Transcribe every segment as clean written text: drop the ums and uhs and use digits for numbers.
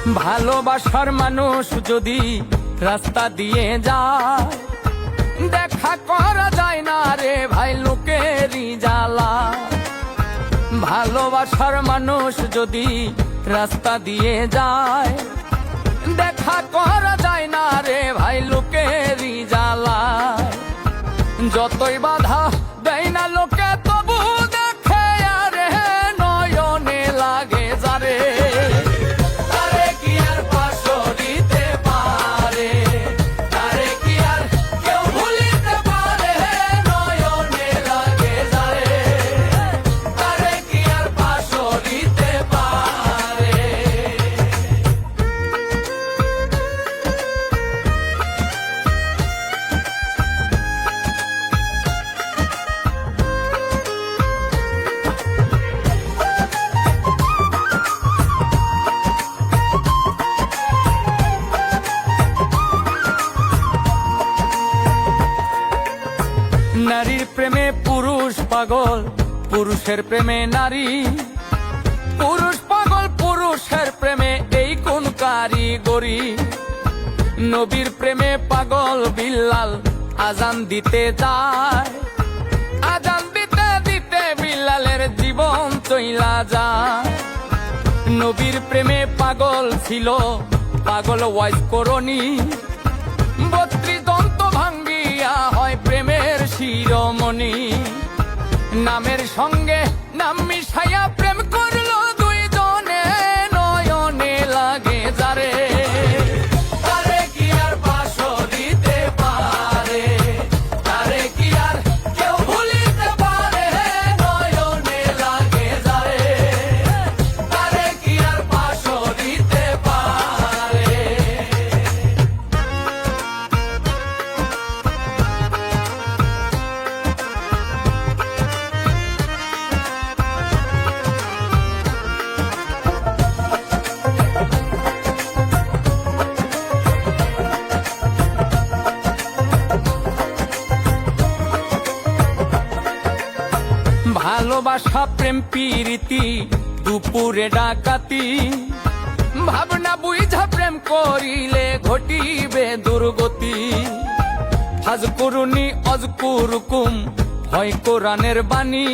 ভালোবাসার মানুষ যদি রাস্তা দিয়ে যায়, দেখা করা যায় না রে ভাই লোকেরই জ্বালা। ভালোবাসার মানুষ যদি রাস্তা দিয়ে যায়, দেখা করা যায় না রে ভাই লোকেরই জ্বালা। যতই বাধা দেয় না লোকে তবু দেখে আরে নয়নে লাগে যারে। তারে কি আর পাশো দিতে পারে, তারে কি আর কেউ ভুলিতে পারে, নয়নে লাগে যারে। তারে কি আর পাশো দিতে পারে। নারীর প্রেমে পুরুষ পাগল, পুরুষের প্রেমে নারী। পুরুষ পাগল পুরুষের প্রেমে, এই কোন কারিগরি। নবীর প্রেমে পাগল বিল্লাল আজান দিতে যায়, আজান দিতে দিতে বিল্লালের জীবন চইলা যায়। নবীর প্রেমে পাগল ছিল পাগল ওয়াইজ করণী, 32 দন্ত ভাঙ্গিয়া হয় প্রেমের শিরোমণি। নামের সঙ্গে নাম মিশাইয়া প্রেম করলো দুইজনে, নয়নে লাগে যারে। তারে কি আর পাশো দিতে পারে, তারে কি আর কেউ ভুলিতে পারে, নয়নে লাগে যারে। তারে কি আর পাশো দিতে পারে। ভালোবাসা প্রেম প্রীতি দুপুরে ডাকাতি, ভাবনা বুঝা প্রেম করিলে ঘটিবে দুর্গতি। ফাজকুরুনি অজকুরুকুম হয় কোরআনের বাণী,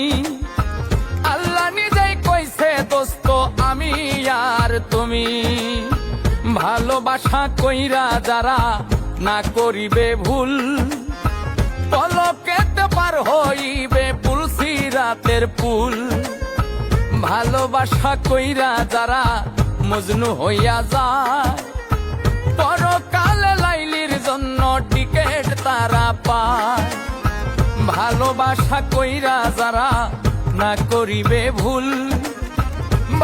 আল্লাহ নিজেই কইছে দোস্ত আমি আর তুমি। ভালোবাসা কইরা যারা না করিবে ভুল, পলকেতে পার হইবে পুলসিরাতের পুল। ভালোবাসা কইরা যারা মজনু হইয়া যায়, পরকালে লাইলির জন্য টিকেট তারা পায়। ভালোবাসা কইরা যারা না করিবে ভুল,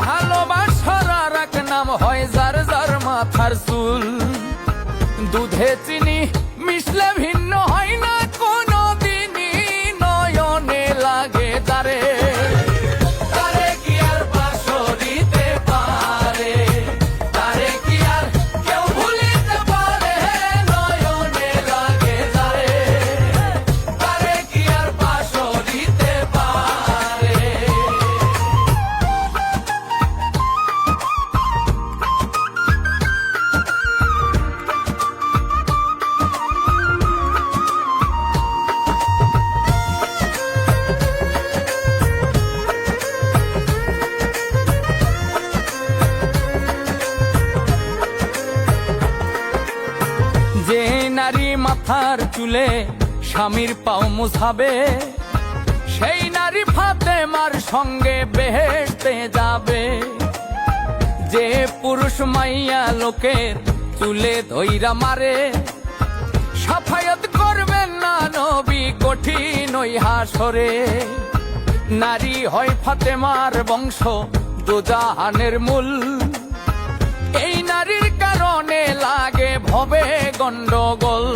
ভালোবাসার আর এক নাম হয় যার যার মাথার চুল। দুধে চিনি মিশলে ভিন্ন হয় না কোনো দিনই, নয়নে লাগে যারে। তারে কি আর পাশো দিতে পারে, তারে কি আর কেউ ভুলিতে পারে, নয়নে লাগে যারে। তারে কি আর পাশো দিতে পারে। যে নারী মাথার চুলে স্বামীর পাও মুছাবে, সেই নারী ফাতেমার সঙ্গে বেহেশতে যাবে। যে পুরুষ মাইয়া লোকের চুলে ধইরা মারে, সাফায়াত করবেন না নবী কঠিন ওই হাসরে। নারী হয় ফাতেমার বংশ দোজাহানের মূল, এই নারীর কারণে লাগে ভবে গন্ডগোল।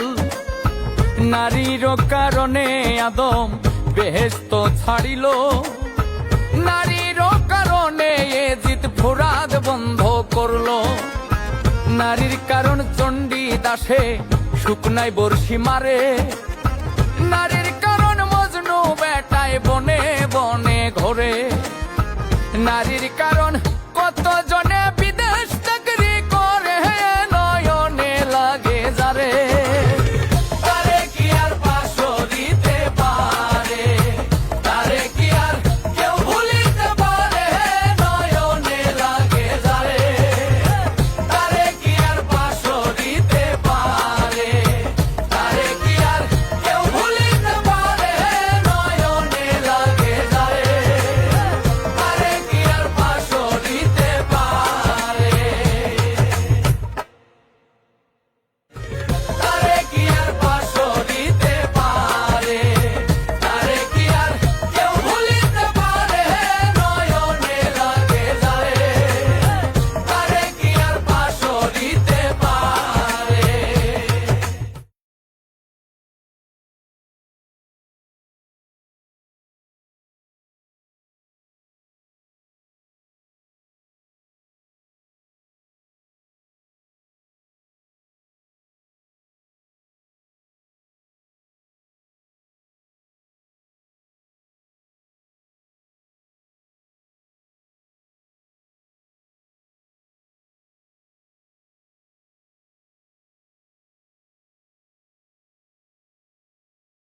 নারীর কারণে আদম বেহেশত ছাড়িল, নারীর কারণে এজিদ ফুরাদ বন্ধ করলো। নারীর কারণ চণ্ডী দাসে শুকনায় বর্ষি মারে, নারীর কারণ মজনু বেটায় বনে বনে ঘোরে। নারীর কারণ কত জনে